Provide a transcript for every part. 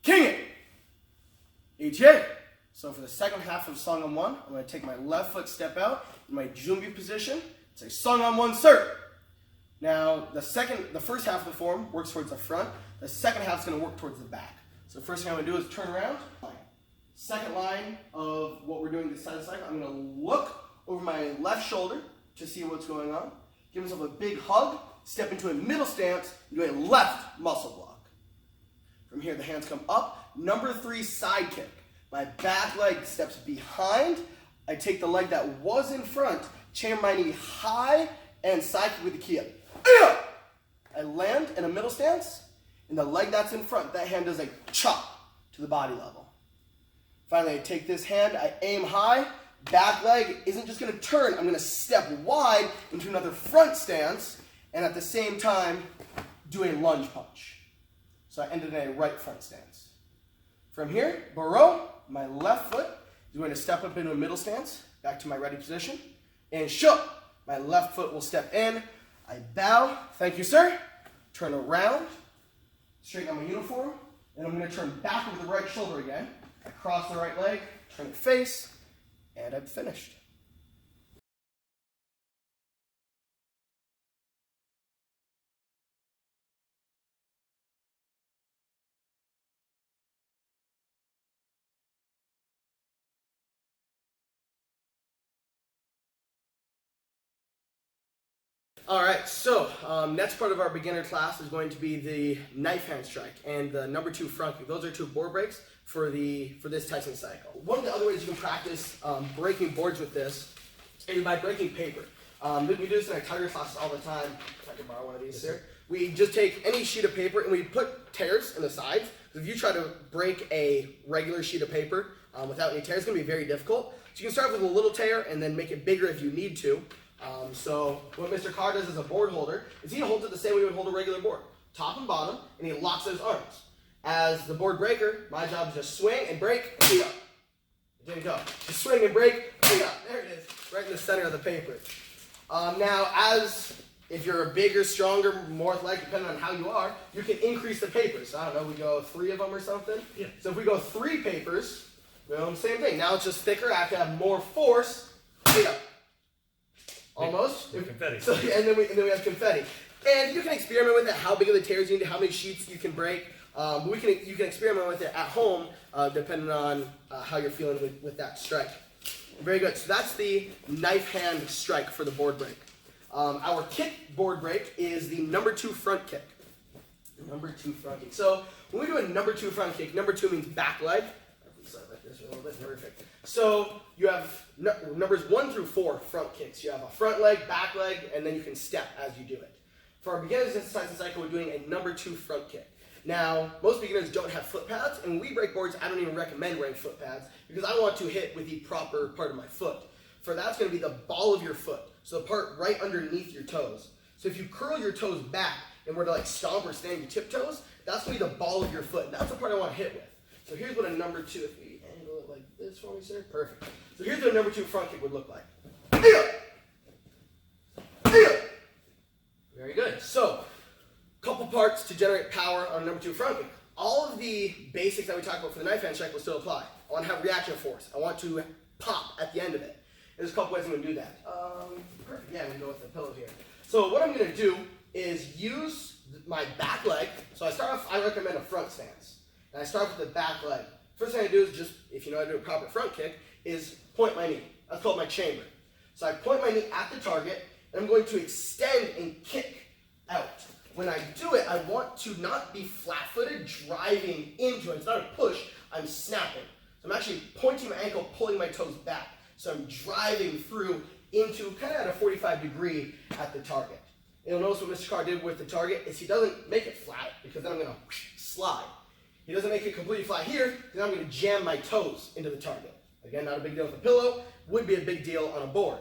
king it. ETA. So for the second half of song on one, I'm going to take my left foot, step out in my Jumbi position, say song on one, sir. Now the first half of the form works towards the front. The second half is going to work towards the back. So the first thing I'm going to do is turn around. Second line of what we're doing this side of the cycle, I'm going to look over my left shoulder to see what's going on. Give myself a big hug, step into a middle stance, and do a left muscle block. From here, the hands come up. Number 3, side kick. My back leg steps behind. I take the leg that was in front, chamber my knee high, and side kick with the key up. I land in a middle stance, and the leg that's in front, that hand does a chop to the body level. Finally, I take this hand, I aim high, back leg isn't just going to turn, I'm going to step wide into another front stance, and at the same time, do a lunge punch. So I ended in a right front stance. From here, barreau, my left foot is going to step up into a middle stance, back to my ready position, and shook. My left foot will step in, I bow, thank you sir, turn around, straighten out my uniform, and I'm going to turn back with the right shoulder again. I cross the right leg, turn the face, and I'm finished. All right, so next part of our beginner class is going to be the knife hand strike and the number 2 front kick. Those are 2 board breaks for this Tyson cycle. One of the other ways you can practice breaking boards with this is by breaking paper. We do this in our Tiger classes all the time. If I can borrow one of these, sir. We just take any sheet of paper and we put tears in the sides. If you try to break a regular sheet of paper without any tears, it's going to be very difficult. So you can start with a little tear and then make it bigger if you need to. So what Mr. Carr does as a board holder is he holds it the same way he would hold a regular board, top and bottom, and he locks his arms. As the board breaker, my job is just swing and break, feet up. There you go. Just swing and break, feet up. There it is, right in the center of the paper. Now, if you're a bigger, stronger, more athletic, depending on how you are, you can increase the papers. So, I don't know, we go 3 of them or something. Yeah. So if we go 3 papers, well, same thing. Now it's just thicker. I have to have more force. Feet up. Almost. Confetti. So, and then we have confetti. And you can experiment with it, how big of the tears you need, how many sheets you can break. You can experiment with it at home, depending on how you're feeling with that strike. Very good. So that's the knife hand strike for the board break. Our kick board break is the number 2 front kick. Number 2 front kick. So when we do a number 2 front kick, number 2 means back leg. Like this a little bit, perfect. So you have numbers 1 through 4 front kicks. You have a front leg, back leg, and then you can step as you do it. For our beginners in Tyson cycle, we're doing a number 2 front kick. Now, most beginners don't have foot pads, and when we break boards, I don't even recommend wearing foot pads because I want to hit with the proper part of my foot. For that's going to be the ball of your foot, so the part right underneath your toes. So if you curl your toes back and were to like stomp or stand your tiptoes, that's going to be the ball of your foot. That's the part I want to hit with. So here's what a number 2, if we angle it like this for me, sir, perfect. So here's what a number 2 front kick would look like. Very good. So, couple parts to generate power on a number 2 front kick. All of the basics that we talked about for the knife hand strike will still apply. I want to have reaction force. I want to pop at the end of it. There's a couple ways I'm going to do that. Perfect. Yeah, I'm going to go with the pillow here. So what I'm going to do is use my back leg. So I recommend a front stance. And I start with the back leg. First thing I do is just, if you know how to do a proper front kick, is point my knee. That's called my chamber. So I point my knee at the target, and I'm going to extend and kick out. When I do it, I want to not be flat-footed, driving into it. It's not a push, I'm snapping. So I'm actually pointing my ankle, pulling my toes back. So I'm driving through into kind of at a 45 degree at the target. You'll notice what Mr. Carr did with the target is he doesn't make it flat because then I'm going to slide. He doesn't make it completely flat here because I'm going to jam my toes into the target. Again, not a big deal with a pillow, would be a big deal on a board.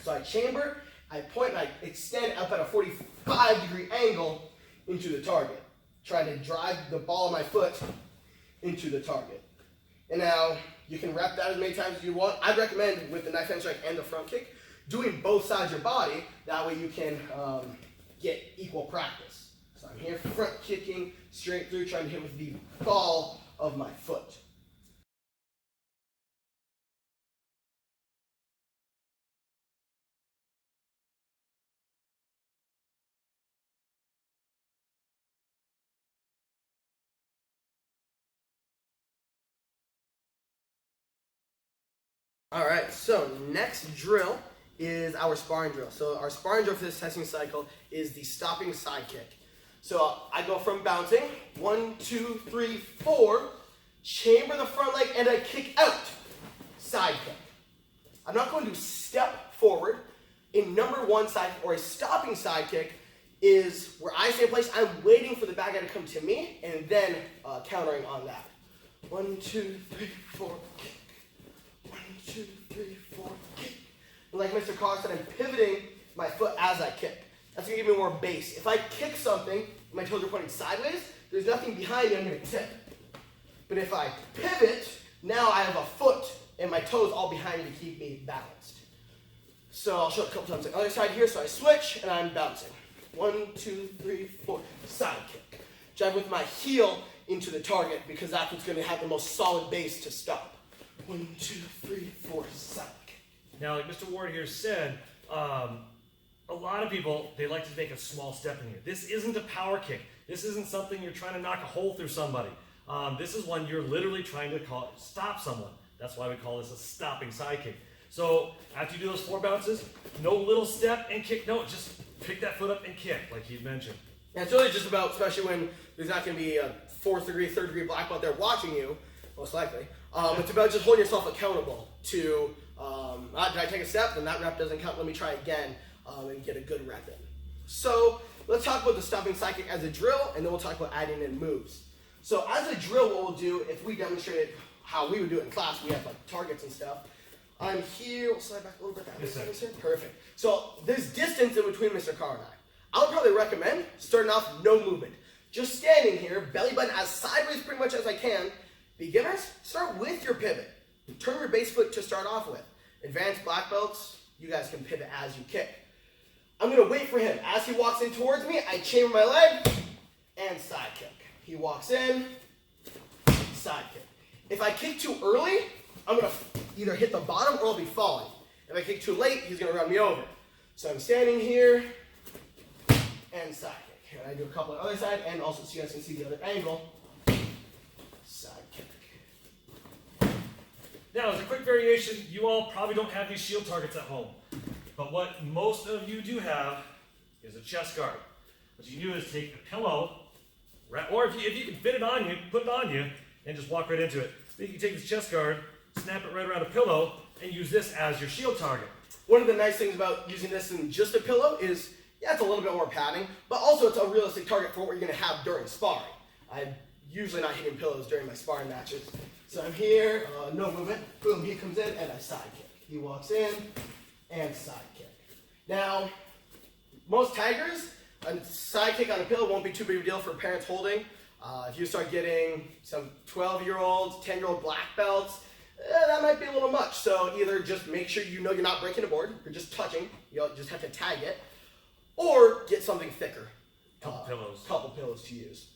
So I chamber, I point, and I extend up at a 45 degree angle into the target, trying to drive the ball of my foot into the target. And now, you can rep that as many times as you want. I recommend with the knife hand strike and the front kick, doing both sides of your body, that way you can get equal practice. So So I'm here front kicking straight through, trying to hit with the ball of my foot. All right, so next drill is our sparring drill. So our sparring drill for this testing cycle is the stopping side kick. So I go from bouncing, 1, 2, 3, 4, chamber the front leg, and I kick out, side kick. I'm not going to step forward. In number 1 side, or a stopping side kick, is where I stay in place. I'm waiting for the bad guy to come to me, and then countering on that. 1, 2, 3, 4, kick. 1, 2, 3, 4, kick. And like Mr. Carr said, I'm pivoting my foot as I kick. That's going to give me more base. If I kick something, my toes are pointing sideways, there's nothing behind me, I'm going to tip. But if I pivot, now I have a foot and my toes all behind me to keep me balanced. So I'll show it a couple times on the other side here. So I switch and I'm bouncing. 1, 2, 3, 4, side kick. Drive with my heel into the target because that's what's going to have the most solid base to stop. 1, 2, 3, 4, side kick. Now, like Mr. Ward here said, a lot of people, they like to take a small step in here. This isn't a power kick. This isn't something you're trying to knock a hole through somebody. This is one you're literally trying to stop someone. That's why we call this a stopping side kick. So after you do those 4 bounces, no little step and kick. No, just pick that foot up and kick, like he mentioned. And it's really just about, especially when there's not going to be a 4th degree, 3rd degree black belt there watching you, most likely. It's about just holding yourself accountable to, did I take a step? Then that rep doesn't count. Let me try again and get a good rep in. So let's talk about the stopping side kick as a drill, and then we'll talk about adding in moves. So as a drill, what we'll do, if we demonstrated how we would do it in class, we have like targets and stuff. I'm here, we'll slide back a little bit. Perfect. So there's distance in between Mr. Carr and I would probably recommend starting off no movement. Just standing here, belly button as sideways pretty much as I can. Beginners, start with your pivot. Turn your base foot to start off with. Advanced black belts, you guys can pivot as you kick. I'm going to wait for him. As he walks in towards me, I chamber my leg and side kick. He walks in, side kick. If I kick too early, I'm going to either hit the bottom or I'll be falling. If I kick too late, he's going to run me over. So I'm standing here and side kick. And I do a couple on the other side, and also so you guys can see the other angle. Side kick. Now, as a quick variation, you all probably don't have these shield targets at home. But what most of you do have is a chest guard. What you do is take a pillow, or if you can fit it on you, put it on you, and just walk right into it. Then you can take this chest guard, snap it right around a pillow, and use this as your shield target. One of the nice things about using this in just a pillow is, yeah, it's a little bit more padding, but also it's a realistic target for what you're going to have during sparring. I'm usually not hitting pillows during my sparring matches. So I'm here, no movement, boom, he comes in, and I side kick. He walks in, and side kick. Now, most taggers, a side kick on a pillow won't be too big of a deal for parents holding. If you start getting some 12-year-olds, 10-year-old black belts, that might be a little much. So either just make sure you know you're not breaking a board, you're just touching, you'll just have to tag it, or get something thicker. Couple pillows to use.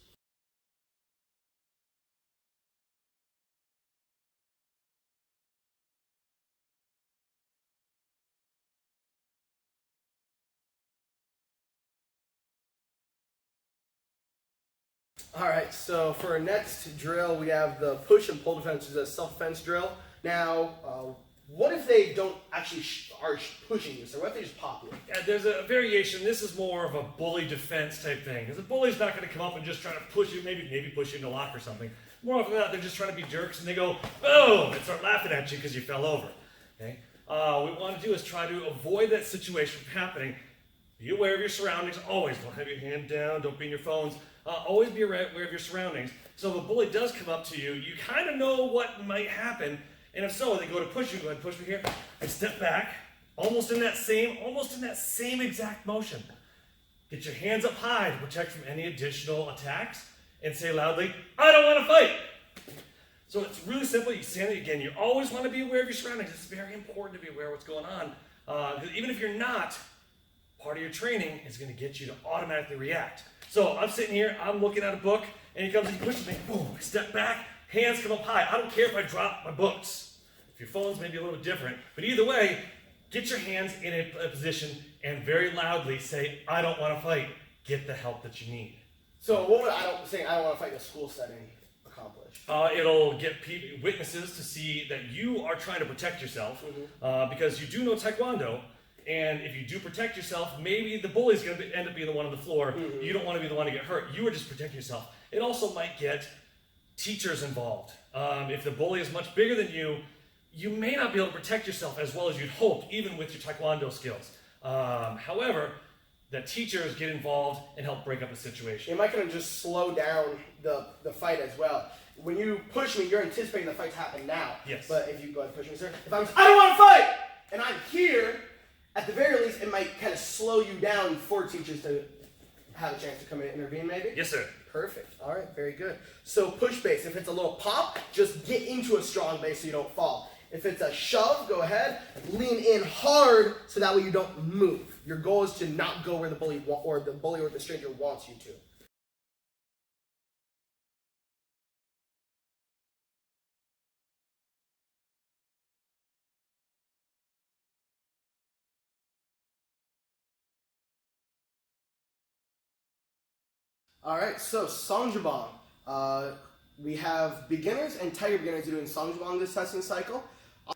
All right, so for our next drill, we have the push and pull defense, which is a self-defense drill. Now, what if they don't actually are pushing you? So what if they just pop you? Yeah, there's a variation. This is more of a bully defense type thing. Because the bully's not going to come up and just try to push you, maybe push you into a lock or something. More often than not, they're just trying to be jerks, and they go, boom, and start laughing at you because you fell over. Okay? What we want to do is try to avoid that situation from happening. Be aware of your surroundings. Always don't have your hand down. Don't be in your phones. Always be aware of your surroundings. So if a bully does come up to you, you kind of know what might happen. And if so, they go to push you. Go ahead and push me here. I step back, almost in that same exact motion. Get your hands up high to protect from any additional attacks, and say loudly, "I don't want to fight." So it's really simple. You stand there again. You always want to be aware of your surroundings. It's very important to be aware of what's going on. Because even if you're not, part of your training is going to get you to automatically react. So I'm sitting here, I'm looking at a book, and he comes and he pushes me, boom, I step back, hands come up high. I don't care if I drop my books. If your phone's maybe a little different, but either way, get your hands in a position and very loudly say, I don't want to fight. Get the help that you need. So what would saying I don't want to fight in a school setting accomplish? It'll get witnesses to see that you are trying to protect yourself, because you do know Taekwondo, and if you do protect yourself, maybe the bully's going to end up being the one on the floor. You don't want to be the one to get hurt. You are just protecting yourself. It also might get teachers involved. If the bully is much bigger than you, you may not be able to protect yourself as well as you'd hope, even with your Taekwondo skills. However, that teachers get involved and help break up the situation. It might kind of just slow down the fight as well. When you push me, you're anticipating the fight to happen now. Yes. But if you go ahead and push me, sir, if I don't want to fight, and I'm here, at the very least, it might kind of slow you down for teachers to have a chance to come in and intervene, maybe? Yes, sir. Perfect. All right, very good. So push base. If it's a little pop, just get into a strong base so you don't fall. If it's a shove, go ahead, lean in hard so that way you don't move. Your goal is to not go where the bully or the stranger wants you to. All right, so Songjabong. We have beginners and tiger beginners doing Songjabong this testing cycle.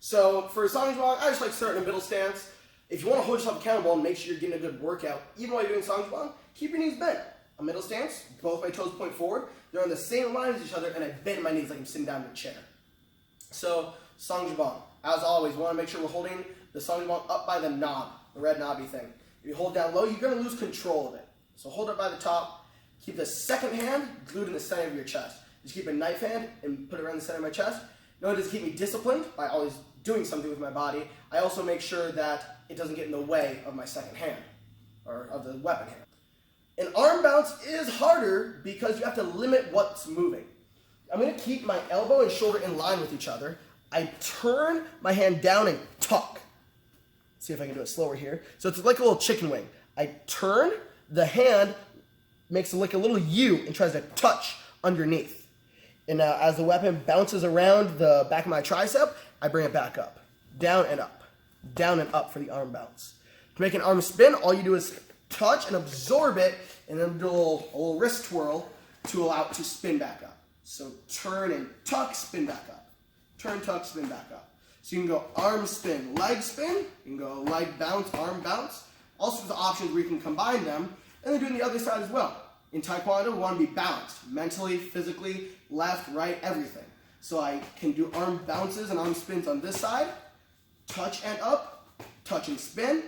So for Songjabong, I just like starting in a middle stance. If you want to hold yourself accountable and make sure you're getting a good workout, even while you're doing Songjabong, keep your knees bent. A middle stance, both my toes point forward. They're on the same line as each other, and I bend my knees like I'm sitting down in a chair. So Songjabong, as always, we want to make sure we're holding the Songjabong up by the knob, the red knobby thing. If you hold down low, you're going to lose control of it. So hold it by the top. Keep the second hand glued in the center of your chest. Just keep a knife hand and put it around the center of my chest. In order to keep me disciplined by always doing something with my body, I also make sure that it doesn't get in the way of my second hand, or of the weapon hand. An arm bounce is harder because you have to limit what's moving. I'm going to keep my elbow and shoulder in line with each other. I turn my hand down and tuck. See if I can do it slower here. So it's like a little chicken wing. I turn, the hand makes like a little U and tries to touch underneath. And as the weapon bounces around the back of my tricep, I bring it back up. Down and up. Down and up for the arm bounce. To make an arm spin, all you do is touch and absorb it, and then do a little wrist twirl to allow it to spin back up. So turn and tuck, spin back up. Turn, tuck, spin back up. So you can go arm spin, leg spin. You can go leg bounce, arm bounce. All sorts of options where you can combine them, and then do it on the other side as well. In Taekwondo, we want to be balanced, mentally, physically, left, right, everything. So I can do arm bounces and arm spins on this side, touch and up, touch and spin,